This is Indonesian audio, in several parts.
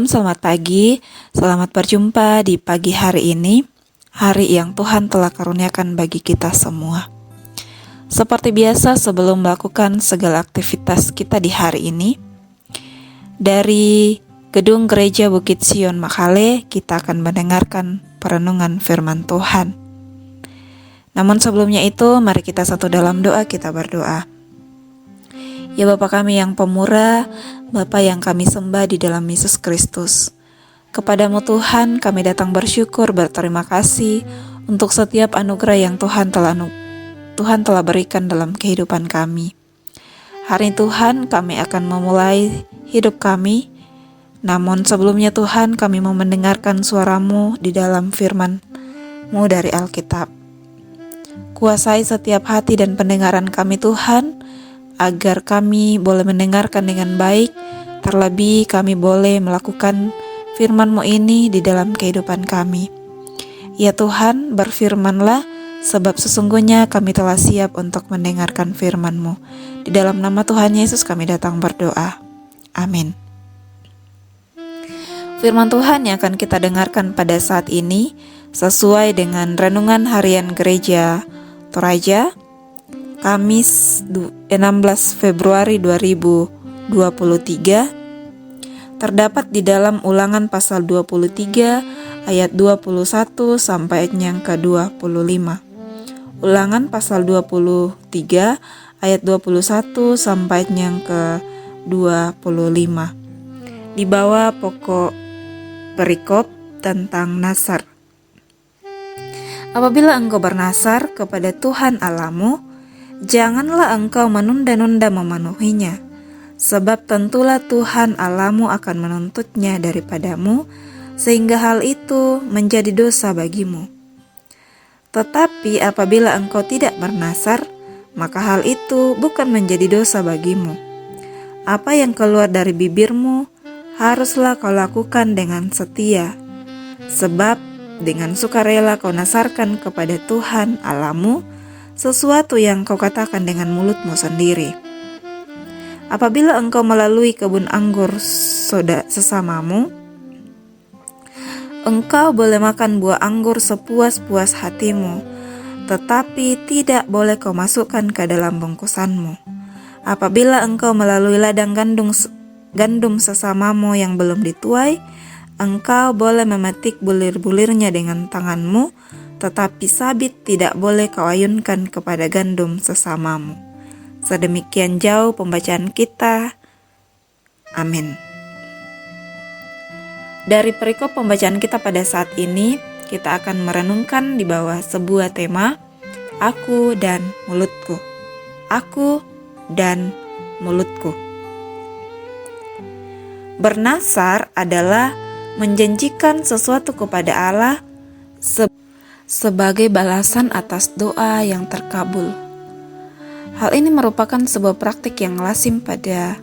Shalom, selamat pagi. Selamat berjumpa di pagi hari ini, hari yang Tuhan telah karuniakan bagi kita semua. Seperti biasa, sebelum melakukan segala aktivitas kita di hari ini, dari Gedung Gereja Bukit Sion Makale, kita akan mendengarkan perenungan firman Tuhan. Namun sebelumnya itu, mari kita satu dalam doa, kita berdoa. Ya Bapa kami yang pemurah, Bapa yang kami sembah di dalam Yesus Kristus. Kepadamu Tuhan kami datang bersyukur, berterima kasih untuk setiap anugerah yang Tuhan telah berikan dalam kehidupan kami. Hari ini Tuhan kami akan memulai hidup kami, namun sebelumnya Tuhan kami mau mendengarkan suara-Mu di dalam firman-Mu dari Alkitab. Kuasai setiap hati dan pendengaran kami Tuhan, agar kami boleh mendengarkan dengan baik, terlebih kami boleh melakukan firman-Mu ini di dalam kehidupan kami. Ya Tuhan, berfirman-Lah, sebab sesungguhnya kami telah siap untuk mendengarkan firman-Mu. Di dalam nama Tuhan Yesus kami datang berdoa. Amin. Firman Tuhan yang akan kita dengarkan pada saat ini sesuai dengan renungan harian gereja Toraja, Kamis 16 Februari 2023, terdapat di dalam Ulangan pasal 23 ayat 21 sampai yang ke-25. Ulangan pasal 23 ayat 21 sampai yang ke-25. Di bawah pokok perikop tentang Nazar. Apabila engkau bernazar kepada Tuhan Allahmu, janganlah engkau menunda-nunda memenuhinya, sebab tentulah Tuhan Allahmu akan menuntutnya daripadamu, sehingga hal itu menjadi dosa bagimu. Tetapi apabila engkau tidak bernazar, maka hal itu bukan menjadi dosa bagimu. Apa yang keluar dari bibirmu, haruslah kau lakukan dengan setia, sebab dengan sukarela kau nazarkan kepada Tuhan Allahmu sesuatu yang kau katakan dengan mulutmu sendiri. Apabila engkau melalui kebun anggur sesamamu, engkau boleh makan buah anggur sepuas-puas hatimu, tetapi tidak boleh kau masukkan ke dalam bungkusanmu. Apabila engkau melalui ladang gandum sesamamu yang belum dituai, engkau boleh memetik bulir-bulirnya dengan tanganmu, tetapi sabit tidak boleh kau ayunkan kepada gandum sesamamu. Sedemikian jauh pembacaan kita. Amin. Dari perikop pembacaan kita pada saat ini, kita akan merenungkan di bawah sebuah tema, Aku dan mulutku. Aku dan mulutku. Bernazar adalah menjanjikan sesuatu kepada Allah sebagai balasan atas doa yang terkabul. Hal ini merupakan sebuah praktik yang lazim pada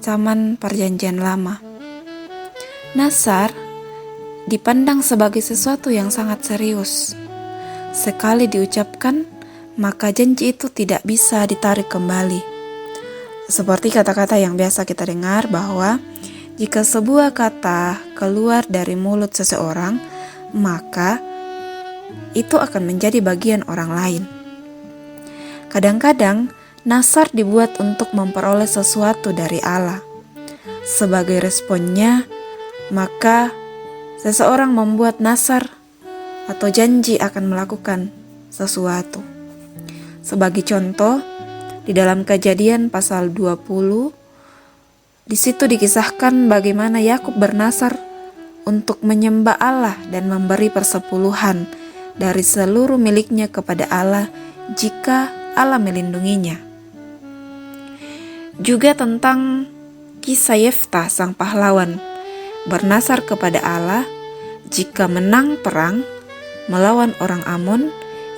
zaman Perjanjian Lama. Nazar dipandang sebagai sesuatu yang sangat serius. Sekali diucapkan, maka janji itu tidak bisa ditarik kembali. Seperti kata-kata yang biasa kita dengar bahwa jika sebuah kata keluar dari mulut seseorang, maka itu akan menjadi bagian orang lain. Kadang-kadang, nazar dibuat untuk memperoleh sesuatu dari Allah. Sebagai responnya, maka seseorang membuat nazar atau janji akan melakukan sesuatu. Sebagai contoh, di dalam Kejadian pasal 20, di situ dikisahkan bagaimana Yakub bernazar untuk menyembah Allah dan memberi persepuluhan dari seluruh miliknya kepada Allah jika Allah melindunginya. Juga tentang kisah Yeftah sang pahlawan bernazar kepada Allah jika menang perang melawan orang Amon,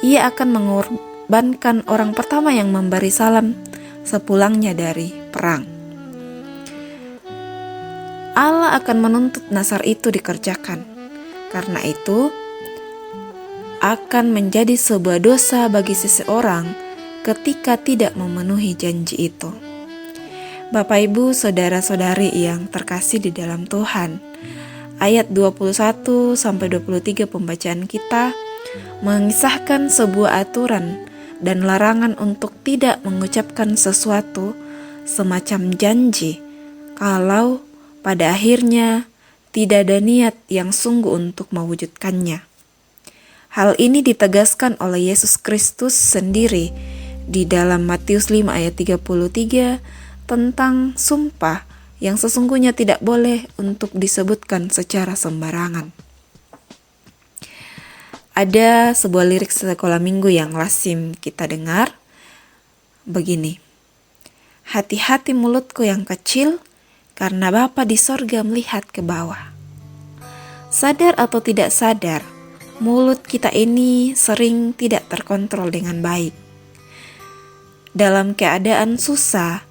ia akan mengorbankan orang pertama yang memberi salam sepulangnya dari perang. Allah akan menuntut nazar itu dikerjakan. Karena itu akan menjadi sebuah dosa bagi seseorang ketika tidak memenuhi janji itu. Bapak Ibu, saudara-saudari yang terkasih di dalam Tuhan, ayat 21 sampai 23 pembacaan kita mengisahkan sebuah aturan dan larangan untuk tidak mengucapkan sesuatu semacam janji kalau pada akhirnya tidak ada niat yang sungguh untuk mewujudkannya. Hal ini ditegaskan oleh Yesus Kristus sendiri di dalam Matius 5 ayat 33 tentang sumpah yang sesungguhnya tidak boleh untuk disebutkan secara sembarangan. Ada sebuah lirik sekolah minggu yang lazim kita dengar begini: hati-hati mulutku yang kecil, karena Bapa di sorga melihat ke bawah. Sadar atau tidak sadar, mulut kita ini sering tidak terkontrol dengan baik. Dalam keadaan susah,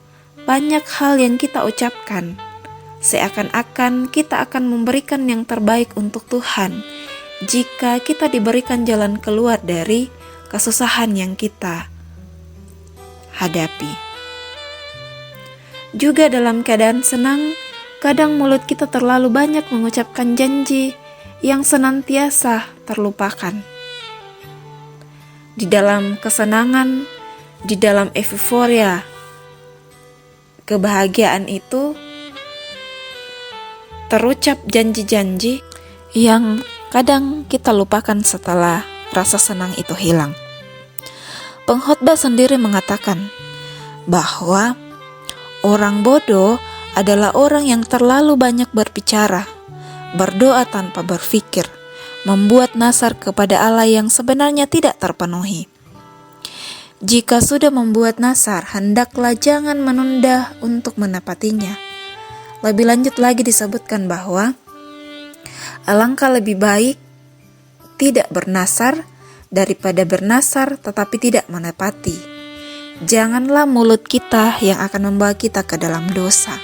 banyak hal yang kita ucapkan, seakan-akan kita akan memberikan yang terbaik untuk Tuhan jika kita diberikan jalan keluar dari kesusahan yang kita hadapi. Juga dalam keadaan senang, kadang mulut kita terlalu banyak mengucapkan janji yang senantiasa terlupakan. Di dalam kesenangan, di dalam euforia, kebahagiaan itu terucap janji-janji yang kadang kita lupakan setelah rasa senang itu hilang. Pengkhotbah sendiri mengatakan bahwa orang bodoh adalah orang yang terlalu banyak berbicara, berdoa tanpa berpikir, membuat nazar kepada Allah yang sebenarnya tidak terpenuhi. Jika sudah membuat nazar, hendaklah jangan menunda untuk menepatinya. Lebih lanjut lagi disebutkan bahwa alangkah lebih baik tidak bernazar daripada bernazar tetapi tidak menepati. Janganlah mulut kita yang akan membawa kita ke dalam dosa.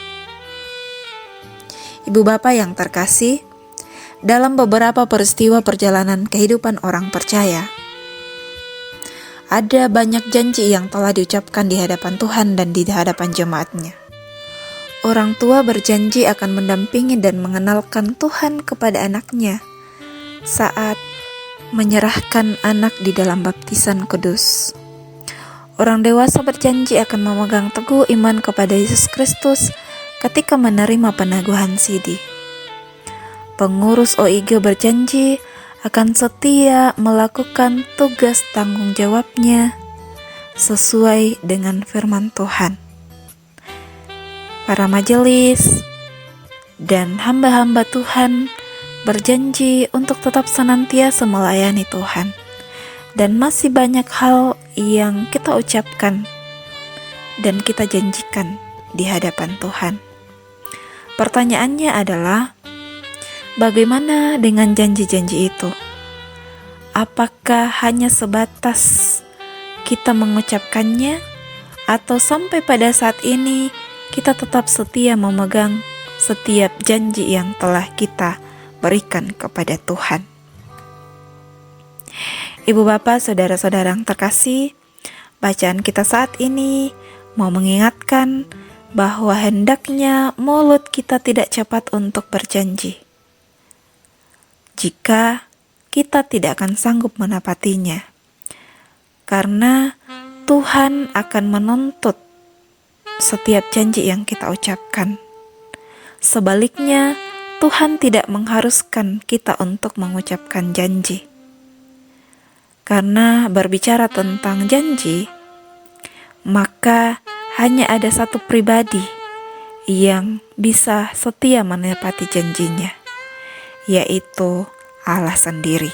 Ibu bapak yang terkasih, dalam beberapa peristiwa perjalanan kehidupan orang percaya, ada banyak janji yang telah diucapkan di hadapan Tuhan dan di hadapan jemaatnya. Orang tua berjanji akan mendampingi dan mengenalkan Tuhan kepada anaknya saat menyerahkan anak di dalam baptisan kudus. Orang dewasa berjanji akan memegang teguh iman kepada Yesus Kristus ketika menerima peneguhan sidi. Pengurus OIG berjanji akan setia melakukan tugas tanggung jawabnya sesuai dengan firman Tuhan. Para majelis dan hamba-hamba Tuhan berjanji untuk tetap senantiasa melayani Tuhan. Dan masih banyak hal yang kita ucapkan dan kita janjikan di hadapan Tuhan. Pertanyaannya adalah, bagaimana dengan janji-janji itu? Apakah hanya sebatas kita mengucapkannya, atau sampai pada saat ini kita tetap setia memegang setiap janji yang telah kita berikan kepada Tuhan? Ibu bapak, saudara-saudara yang terkasih, bacaan kita saat ini mau mengingatkan bahwa hendaknya mulut kita tidak cepat untuk berjanji jika kita tidak akan sanggup menepatinya, karena Tuhan akan menuntut setiap janji yang kita ucapkan. Sebaliknya, Tuhan tidak mengharuskan kita untuk mengucapkan janji. Karena berbicara tentang janji, maka hanya ada satu pribadi yang bisa setia menepati janjinya, yaitu Allah sendiri.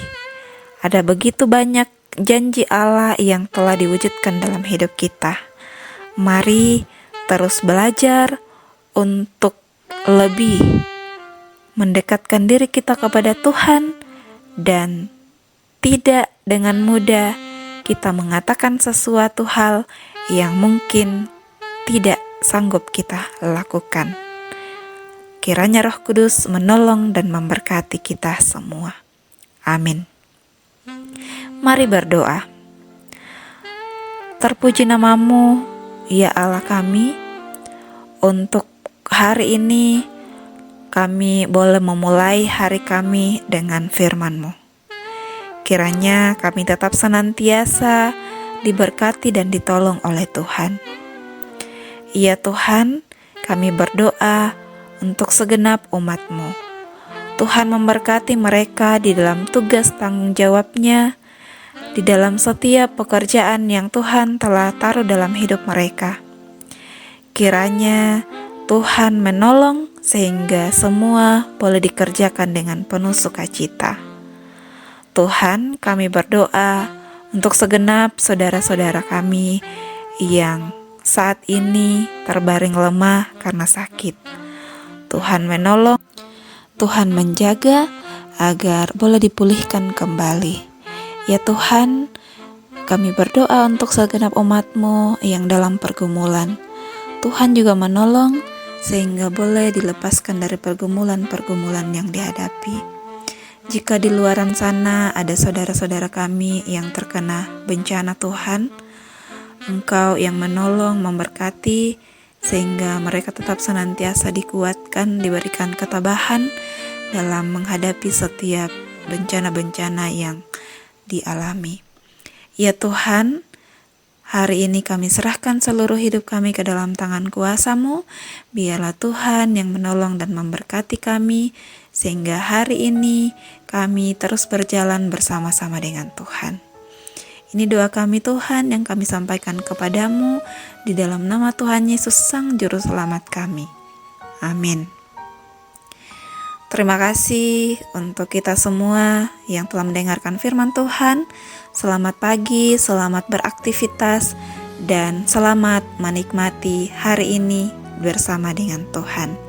Ada begitu banyak janji Allah yang telah diwujudkan dalam hidup kita. Mari terus belajar untuk lebih mendekatkan diri kita kepada Tuhan, dan tidak dengan mudah kita mengatakan sesuatu hal yang mungkin tidak sanggup kita lakukan. Kiranya Roh Kudus menolong dan memberkati kita semua. Amin. Mari berdoa. Terpuji namamu, ya Allah kami. Untuk hari ini kami boleh memulai hari kami dengan firman-Mu. Kiranya kami tetap senantiasa diberkati dan ditolong oleh Tuhan. Ya Tuhan, kami berdoa untuk segenap umat-Mu. Tuhan memberkati mereka di dalam tugas tanggung jawabnya, di dalam setiap pekerjaan yang Tuhan telah taruh dalam hidup mereka. Kiranya Tuhan menolong sehingga semua boleh dikerjakan dengan penuh sukacita. Tuhan, kami berdoa untuk segenap saudara-saudara kami yang saat ini terbaring lemah karena sakit. Tuhan menolong, Tuhan menjaga agar boleh dipulihkan kembali. Ya Tuhan, kami berdoa untuk segenap umat-Mu yang dalam pergumulan. Tuhan juga menolong sehingga boleh dilepaskan dari pergumulan-pergumulan yang dihadapi. Jika di luaran sana ada saudara-saudara kami yang terkena bencana, Tuhan, Engkau yang menolong, memberkati, sehingga mereka tetap senantiasa dikuatkan, diberikan ketabahan dalam menghadapi setiap bencana-bencana yang dialami. Ya Tuhan, hari ini kami serahkan seluruh hidup kami ke dalam tangan kuasa-Mu. Biarlah Tuhan yang menolong dan memberkati kami, sehingga hari ini kami terus berjalan bersama-sama dengan Tuhan. Ini doa kami Tuhan yang kami sampaikan kepadamu di dalam nama Tuhan Yesus Sang Juru Selamat kami. Amin. Terima kasih untuk kita semua yang telah mendengarkan firman Tuhan. Selamat pagi, selamat beraktivitas, dan selamat menikmati hari ini bersama dengan Tuhan.